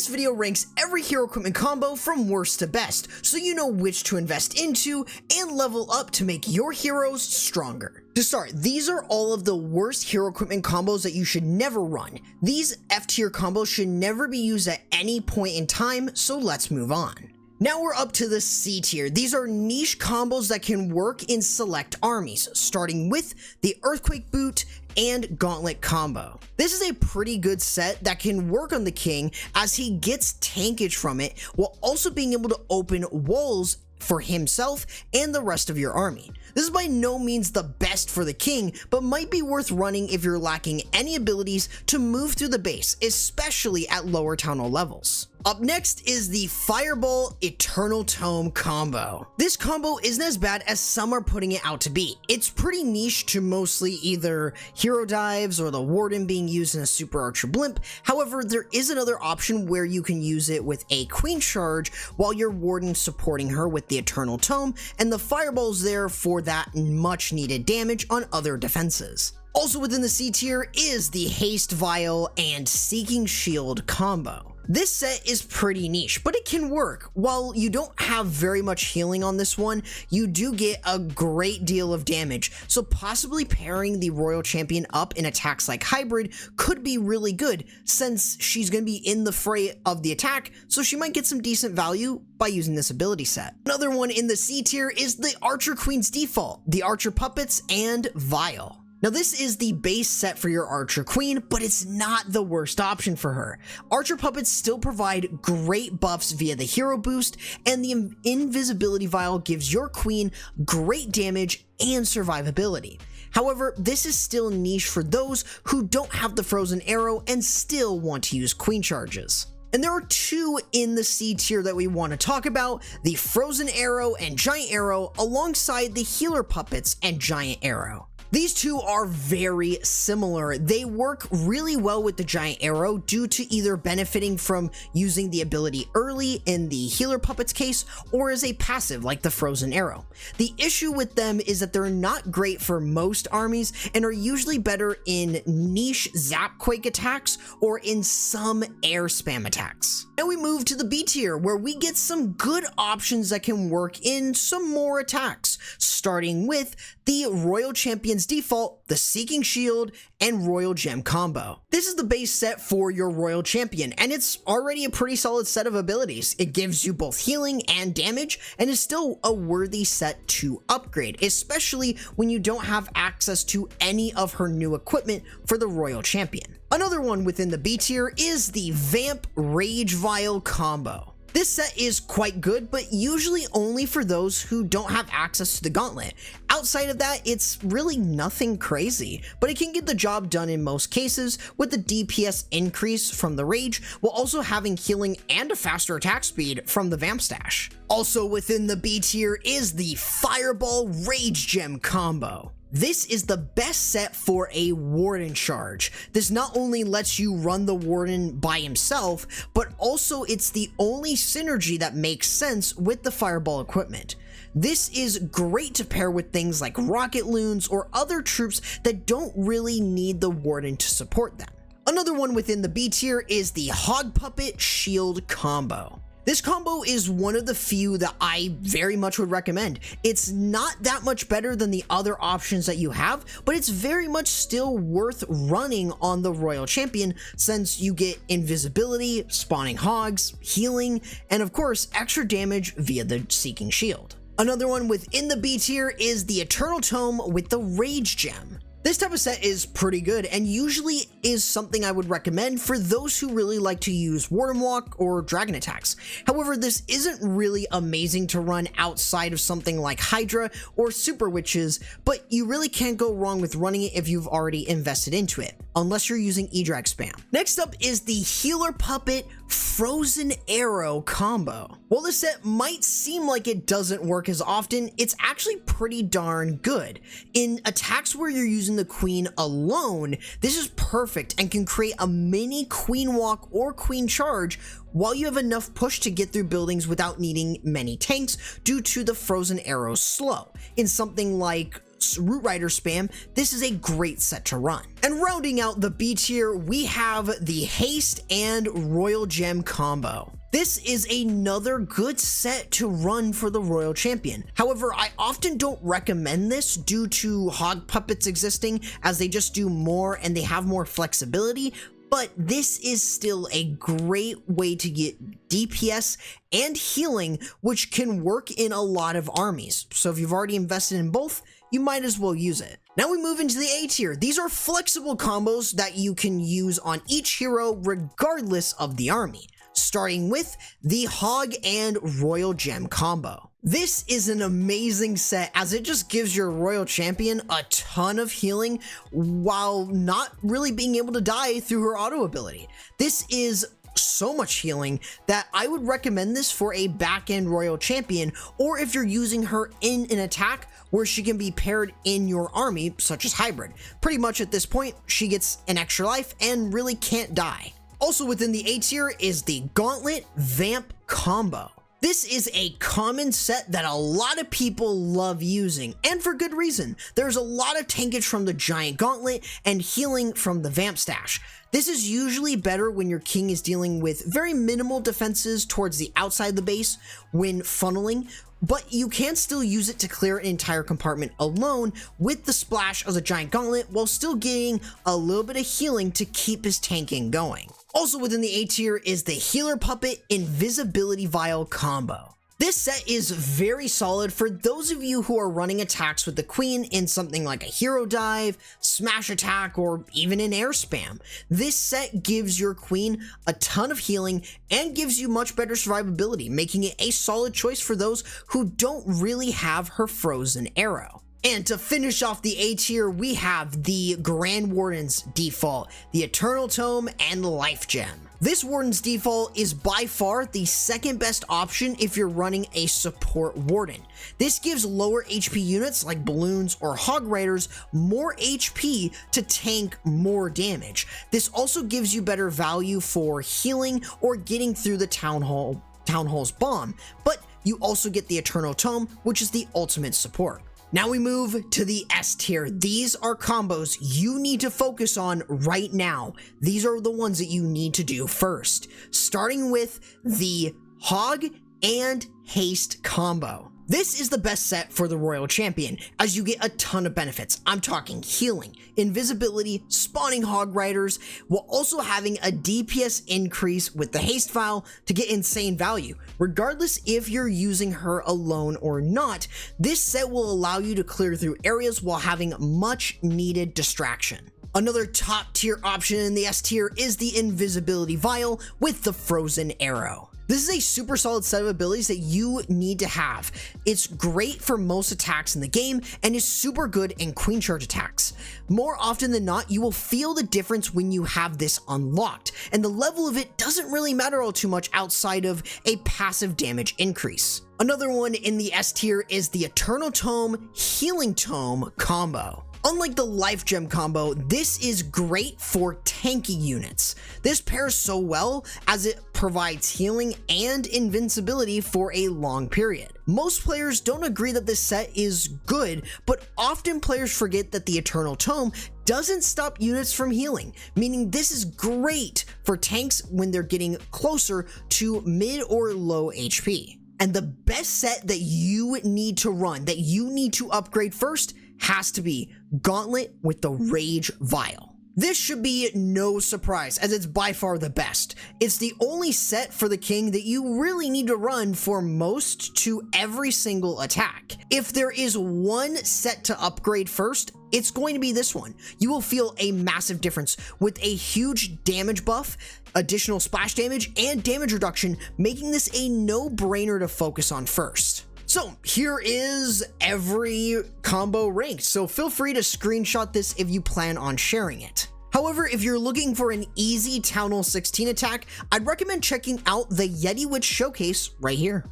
This video ranks every hero equipment combo from worst to best, so you know which to invest into and level up to make your heroes stronger. To start, these are all of the worst hero equipment combos that you should never run. These F tier combos should never be used at any point in time, so let's move on. Now we're up to the C tier. These are niche combos that can work in select armies, starting with the Earthquake Boot and Gauntlet combo. This is a pretty good set that can work on the king as he gets tankage from it while also being able to open walls for himself and the rest of your army. This is by no means the best for the king, but might be worth running if you're lacking any abilities to move through the base, especially at lower town hall levels. Up next is the Fireball Eternal Tome combo. This combo isn't as bad as some are putting it out to be. It's pretty niche to mostly either hero dives or the warden being used in a super archer blimp. However, there is another option where you can use it with a queen charge while your warden supporting her with the Eternal Tome, and the fireball's there for that much needed damage on other defenses. Also within the C tier is the Haste Vial and Seeking Shield combo. This set is pretty niche, but it can work. While you don't have very much healing on this one, you do get a great deal of damage, so possibly pairing the Royal Champion up in attacks like Hybrid could be really good, since she's going to be in the fray of the attack, so she might get some decent value by using this ability set. Another one in the C tier is the Archer Queen's default, the Archer Puppets, and Vial. Now this is the base set for your Archer Queen, but it's not the worst option for her. Archer Puppets still provide great buffs via the hero boost, and the Invisibility Vial gives your queen great damage and survivability. However, this is still niche for those who don't have the frozen arrow and still want to use queen charges. And there are two in the C tier that we want to talk about, the Frozen Arrow and Giant Arrow alongside the Healer Puppets and Giant Arrow. These two are very similar. They work really well with the Giant Arrow due to either benefiting from using the ability early in the Healer Puppet's case or as a passive like the Frozen Arrow. The issue with them is that they're not great for most armies and are usually better in niche Zapquake attacks or in some air spam attacks. Now we move to the B tier where we get some good options that can work in some more attacks, starting with the Royal Champion's default, the Seeking Shield, and Royal Gem combo. This is the base set for your Royal Champion, and it's already a pretty solid set of abilities. It gives you both healing and damage, and is still a worthy set to upgrade, especially when you don't have access to any of her new equipment for the Royal Champion. Another one within the B tier is the Vamp Rage Vial combo. This set is quite good, but usually only for those who don't have access to the Gauntlet. Outside of that, it's really nothing crazy, but it can get the job done in most cases with the DPS increase from the Rage, while also having healing and a faster attack speed from the Vampstash. Also within the B tier is the Fireball Rage Gem combo. This is the best set for a Warden charge. This not only lets you run the Warden by himself, but also it's the only synergy that makes sense with the Fireball equipment. This is great to pair with things like Rocket Loons or other troops that don't really need the Warden to support them. Another one within the B tier is the Hog Puppet Shield combo. This combo is one of the few that I very much would recommend. It's not that much better than the other options that you have, but it's very much still worth running on the Royal Champion since you get invisibility, spawning hogs, healing, and of course extra damage via the Seeking Shield. Another one within the B tier is the Eternal Tome with the Rage Gem. This type of set is pretty good and usually is something I would recommend for those who really like to use Warden Walk or Dragon attacks. However, this isn't really amazing to run outside of something like Hydra or Super Witches, but you really can't go wrong with running it if you've already invested into it, unless you're using E-Drag spam. Next up is the Healer Puppet Frozen Arrow combo. While this set might seem like it doesn't work as often, it's actually pretty darn good. In attacks where you're using the queen alone, this is perfect and can create a mini queen walk or queen charge while you have enough push to get through buildings without needing many tanks due to the Frozen Arrow's slow. In something like Root Rider spam, this is a great set to run. And rounding out the B tier, we have the Haste and Royal Gem combo. This is another good set to run for the Royal Champion. However, I often don't recommend this due to Hog Puppets existing, as they just do more and they have more flexibility, but this is still a great way to get DPS and healing, which can work in a lot of armies. So if you've already invested in both, you might as well use it. Now we move into the A tier. These are flexible combos that you can use on each hero regardless of the army, starting with the Hog and Royal Gem combo. This is an amazing set as it just gives your Royal Champion a ton of healing while not really being able to die through her auto ability. This is so much healing that I would recommend this for a back-end Royal Champion, or if you're using her in an attack where she can be paired in your army, such as Hybrid. Pretty much at this point, she gets an extra life and really can't die. Also within the A tier is the Gauntlet Vamp combo. This is a common set that a lot of people love using, and for good reason. There's a lot of tankage from the Giant Gauntlet and healing from the Vampstash. This is usually better when your king is dealing with very minimal defenses towards the outside of the base when funneling, but you can still use it to clear an entire compartment alone with the splash of the Giant Gauntlet while still getting a little bit of healing to keep his tanking going. Also within the A tier is the Healer Puppet Invisibility Vial combo. This set is very solid for those of you who are running attacks with the Queen in something like a hero dive, smash attack, or even an air spam. This set gives your Queen a ton of healing and gives you much better survivability, making it a solid choice for those who don't really have her frozen arrow. And to finish off the A tier, we have the Grand Warden's default, the Eternal Tome, and the Life Gem. This Warden's default is by far the second best option if you're running a support Warden. This gives lower HP units like Balloons or Hog Riders more HP to tank more damage. This also gives you better value for healing or getting through the Town Hall's bomb, but you also get the Eternal Tome, which is the ultimate support. Now we move to the S tier. These are combos you need to focus on right now. These are the ones that you need to do first, starting with the Hog and Haste combo. This is the best set for the Royal Champion, as you get a ton of benefits. I'm talking healing, invisibility, spawning Hog Riders, while also having a DPS increase with the Haste Vial to get insane value. Regardless if you're using her alone or not, this set will allow you to clear through areas while having much needed distraction. Another top tier option in the S tier is the Invisibility Vial with the Frozen Arrow. This is a super solid set of abilities that you need to have. It's great for most attacks in the game and is super good in Queen Charge attacks. More often than not, you will feel the difference when you have this unlocked, and the level of it doesn't really matter all too much outside of a passive damage increase. Another one in the S tier is the Eternal Tome Healing Tome combo. Unlike the Life Gem combo, this is great for tanky units. This pairs so well as it provides healing and invincibility for a long period. Most players don't agree that this set is good, but often players forget that the Eternal Tome doesn't stop units from healing, meaning this is great for tanks when they're getting closer to mid or low HP. And the best set that you need to run, that you need to upgrade first, has to be Gauntlet with the Rage Vial. This should be no surprise, as it's by far the best. It's the only set for the king that you really need to run for most to every single attack. If there is one set to upgrade first, it's going to be this one. You will feel a massive difference with a huge damage buff, additional splash damage, and damage reduction, making this a no-brainer to focus on first. So here is every combo ranked, so feel free to screenshot this if you plan on sharing it. However, if you're looking for an easy Town Hall 16 attack, I'd recommend checking out the Yeti Witch Showcase right here.